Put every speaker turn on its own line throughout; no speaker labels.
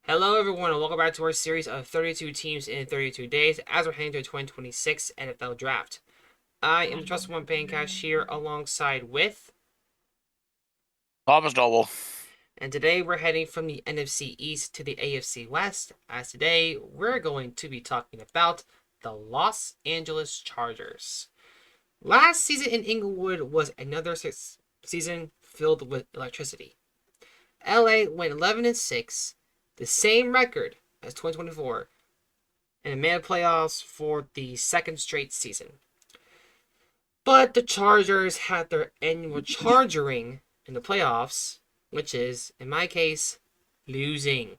Hello, everyone, and welcome back to our series of 32 teams in 32 days as we're heading to the 2026 NFL Draft. I am the Trusted One Paying Cash here alongside with,
Thomas Noble.
and today we're heading from the NFC East to the AFC West, as today we're going to be talking about the Los Angeles Chargers. Last season in Inglewood was another season filled with electricity. LA went 11-6, the same record as 2024, and made the playoffs for the second straight season. But the Chargers had their annual chargering in the playoffs, which is, in my case, losing.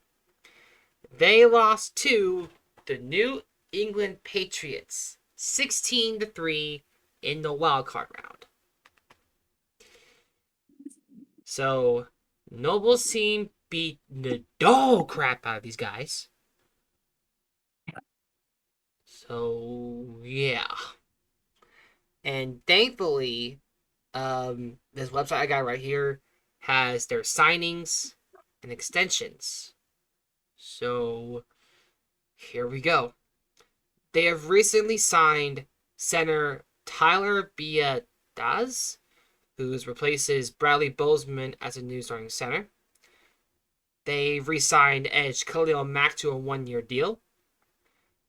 They lost to the New England Patriots 16-3 in the wild card round. So, Noble's team beat the dog crap out of these guys. So, yeah. And thankfully, this website I got right here has their signings and extensions. So here we go. They have recently signed center Tyler Biadasz, who replaces Bradley Bozeman as a new starting center. They re-signed edge Khalil Mack to a one-year deal.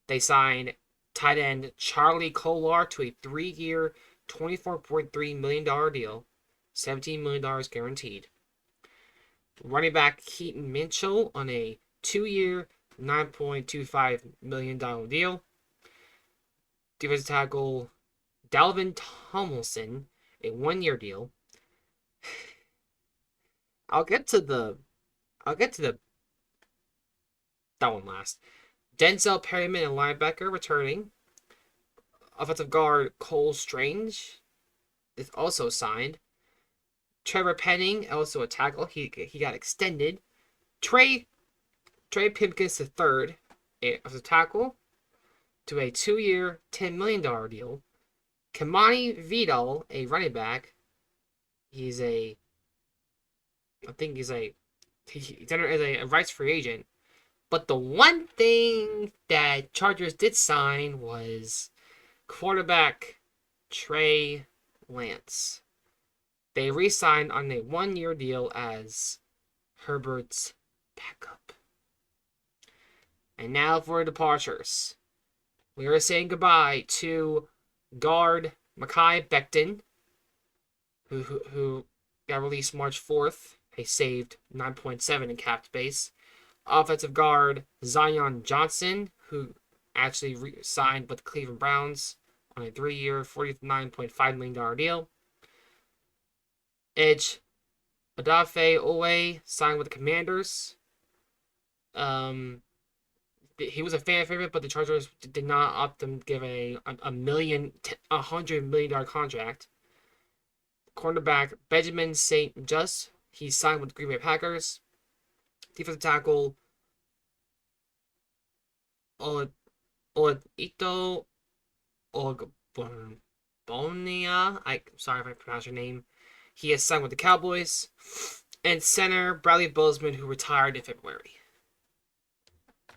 They signed tight end Charlie Kolar to a 3-year, $24.3 million deal, $17 million guaranteed. Running back Keaton Mitchell on a 2-year, $9.25 million deal. Defensive tackle Dalvin Tomlinson, a 1-year deal. I'll get to the that one last. Denzel Perryman, a linebacker, returning. Offensive guard Cole Strange is also signed. Trevor Penning, also a tackle, he got extended. Trey Pipkins III, as a tackle, to a 2-year, $10 million deal. Kamani Vidal, a running back, he's entered as a rights free agent. But the one thing that Chargers did sign was quarterback Trey Lance. They re-signed on a 1-year deal as Herbert's backup. And now for departures. We are saying goodbye to guard Mekhi Becton, who got released March 4th. He saved 9.7 in cap space. Offensive guard Zion Johnson, who actually signed with the Cleveland Browns on a 3-year, $49.5 million deal. Edge Odafe Owe signed with the Commanders. He was a fan favorite, but the Chargers did not opt to give $100 million contract. Cornerback Benjamin St. Just, he signed with the Green Bay Packers. Defensive tackle Olito Ogbonia. I'm sorry if I pronounced your name. He has signed with the Cowboys. And center Bradley Bozeman, who retired in February.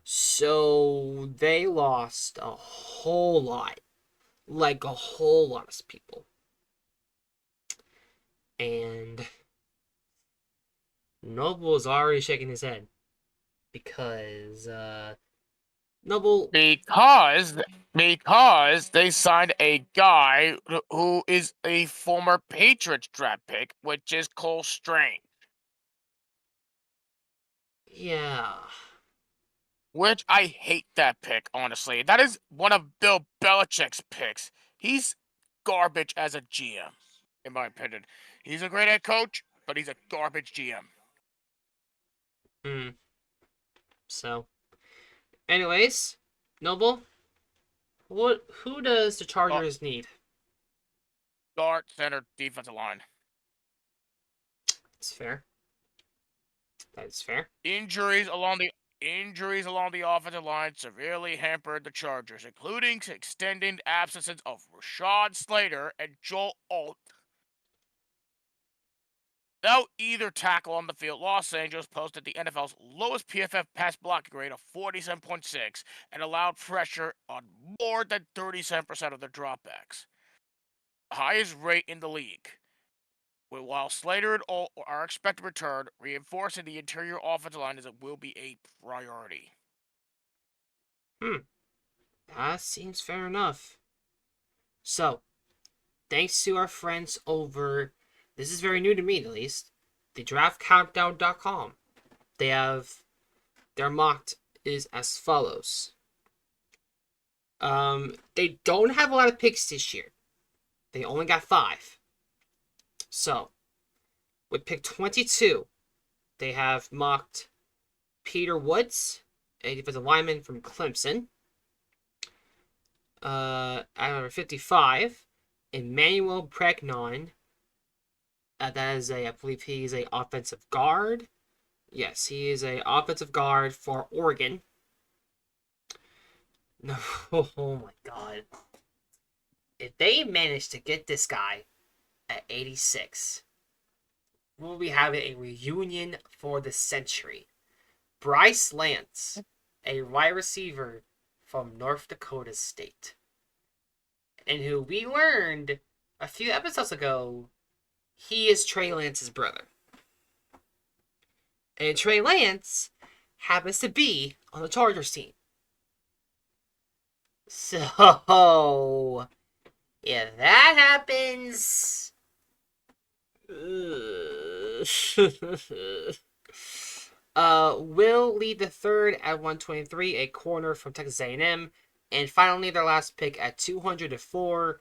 So they lost a whole lot. Like a whole lot of people. And Noble is already shaking his head. Because Noble,
Because they signed a guy who is a former Patriots draft pick, which is Cole Strange.
yeah.
Which I hate that pick, honestly. That is one of Bill Belichick's picks. He's garbage as a GM, in my opinion. He's a great head coach, but he's a garbage GM.
So, anyways, Noble, who does the Chargers need?
Guard, center, defensive line.
That's fair. That is fair.
Injuries along the offensive line severely hampered the Chargers, including extending absences of Rashad Slater and Joel Alt. They'll either tackle on the field. Los Angeles posted the NFL's lowest PFF pass blocking rate of 47.6 and allowed pressure on more than 37% of their dropbacks, the highest rate in the league. While Slater and all are expected to return, reinforcing the interior offensive line as it will be a priority.
Hmm, that seems fair enough. So, thanks to our friends over, this is very new to me at least, the draftcountdown.com. They have, their mocked is as follows. They don't have a lot of picks this year. They only got 5. So, with pick 22, they have mocked Peter Woods, a defensive lineman from Clemson. At number 55, Emmanuel Pregnon. That is I believe he's a offensive guard. Yes, he is a offensive guard for Oregon. No, oh my god. If they manage to get this guy at 86, we'll be having a reunion for the century. Bryce Lance, a wide receiver from North Dakota State, and who we learned a few episodes ago, he is Trey Lance's brother. And Trey Lance happens to be on the Chargers team. So, if that happens, Will lead the third at 123, a corner from Texas A&M. And finally, their last pick at 204,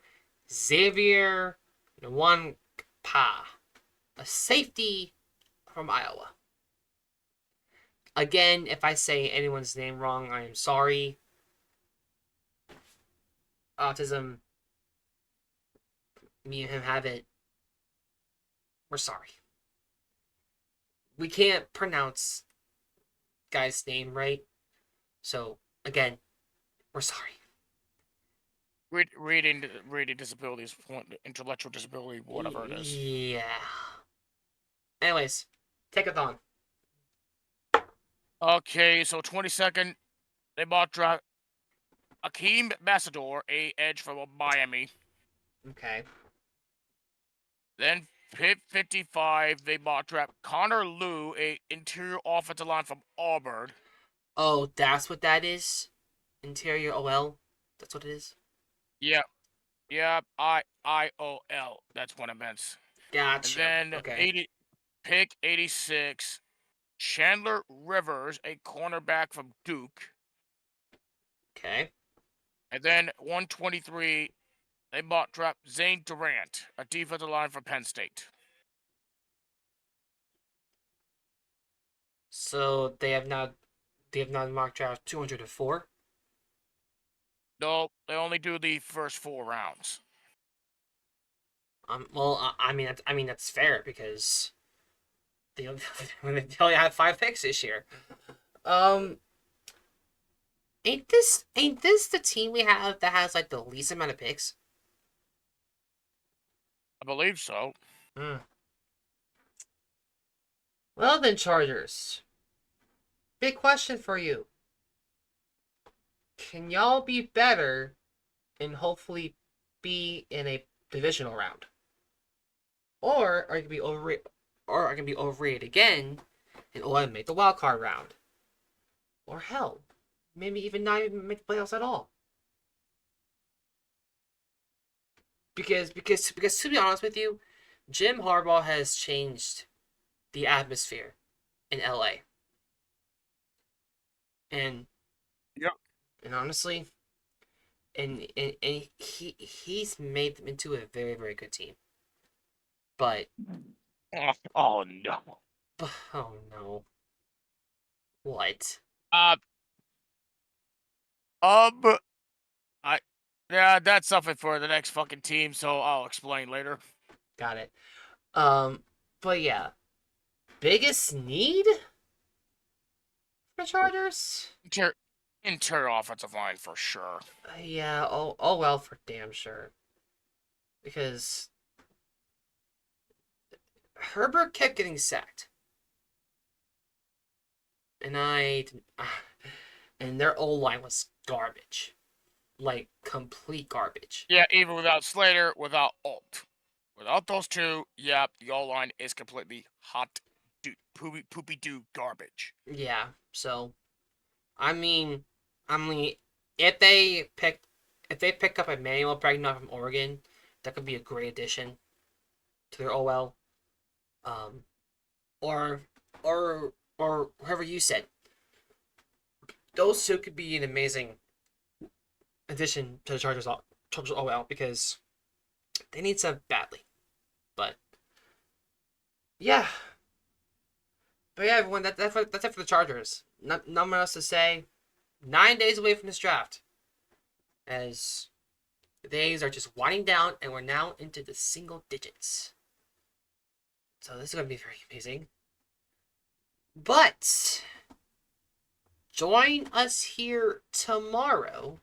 Xavier Nwankpa, a safety from Iowa. Again, if I say anyone's name wrong, I am sorry. Autism, me and him have it. We're sorry. We can't pronounce guy's name right. So, again, we're sorry.
Reading disabilities, intellectual disability, whatever it is.
Yeah. Anyways, take it on.
Okay, so 22nd, they bought draft Akeem Massador, a edge from Miami.
Okay.
Then pick 55, they bought draft Connor Liu, a interior offensive line from Auburn.
Oh, that's what that is? Interior OL? That's what it is?
Yep, IOL. That's what it meant. And
Gotcha.
then
Okay.
pick 86, Chandler Rivers, a cornerback from Duke.
Okay.
And then 123, they bought draft Zane Durant, a defensive line from Penn State.
So they have not mock draft 204.
No, they only do the first 4 rounds.
Well, I mean that's fair because they only have 5 picks this year. Um, ain't this the team we have that has like the least amount of picks?
I believe so.
Hmm. Well then, Chargers. Big question for you. Can y'all be better and hopefully be in a divisional round? Or are you gonna be overrated again and only make the wild card round? Or hell, maybe even not even make the playoffs at all. Because to be honest with you, Jim Harbaugh has changed the atmosphere in LA. And
Yep.
and honestly, and he's made them into a very, very good team. But
Oh no.
oh no. What?
Uh, um, I yeah, that's something for the next fucking team. So I'll explain later.
Got it. But yeah. Biggest need for Chargers?
Interior offensive line for sure.
Yeah, oh well for damn sure. Because Herbert kept getting sacked. And and their O-line was garbage. Like, complete garbage.
Yeah, even without Slater, without Alt. Without those two, yeah, the O-line is completely hot, poopy doo garbage.
Yeah, so, I mean, if they pick up Emmanuel Bragnon from Oregon, that could be a great addition to their OL. Or whoever you said. Those two could be an amazing addition to the Chargers OL because they need some badly. But yeah. But yeah, everyone, that's it for the Chargers. Nothing else to say. 9 days away from this draft. As the days are just winding down and we're now into the single digits. So this is going to be very amazing. But join us here tomorrow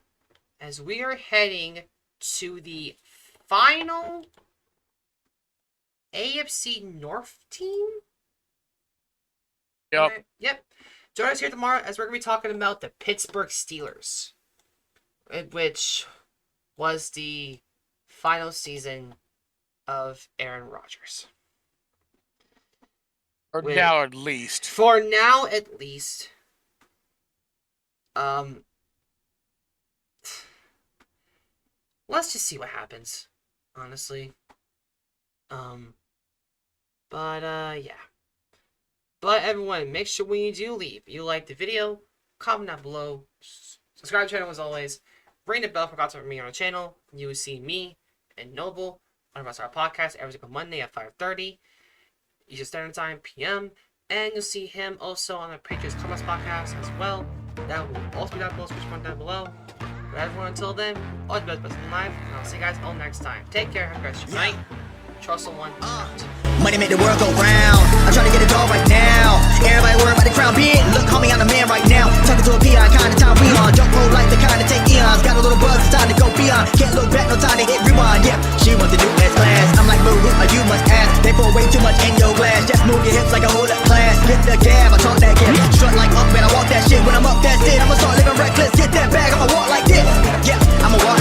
as we are heading to the final AFC North team.
Yep.
Yep. Join us here tomorrow as we're going to be talking about the Pittsburgh Steelers, which was the final season of Aaron Rodgers.
For now, at least.
For now, at least. Let's just see what happens, honestly. Yeah. But everyone, make sure when you do leave, you like the video, comment down below, subscribe to the channel as always, ring the bell for God to me on the channel. You will see me and Noble on our podcast every single Monday at 5:30 Eastern Standard Time PM, and you'll see him also on the Patriots Comments podcast as well. That will also be down below, switch one down below. But everyone, until then, all the best in life, and I'll see you guys all next time. Take care, have a great night. Trust someone.
Money make the world go round. I'm trying to get a dog right now. Everybody worried about the crown being. Look, homie, I'm the man right now. Talking to a PI, kind of time we on. Don't roll like the kind of take eons. Got a little buzz, it's time to go beyond. Can't look back, no time to hit rewind. Yeah, she wants the new S class. I'm like, boo, you must ask. They pour way too much in your glass. Just move your hips like a whole up class. Get the gab, I talk that gab. Strut like up, man, I walk that shit. When I'm up, that's it. I'ma start living reckless. Get that bag, I'ma walk like this. Yeah, I'ma walk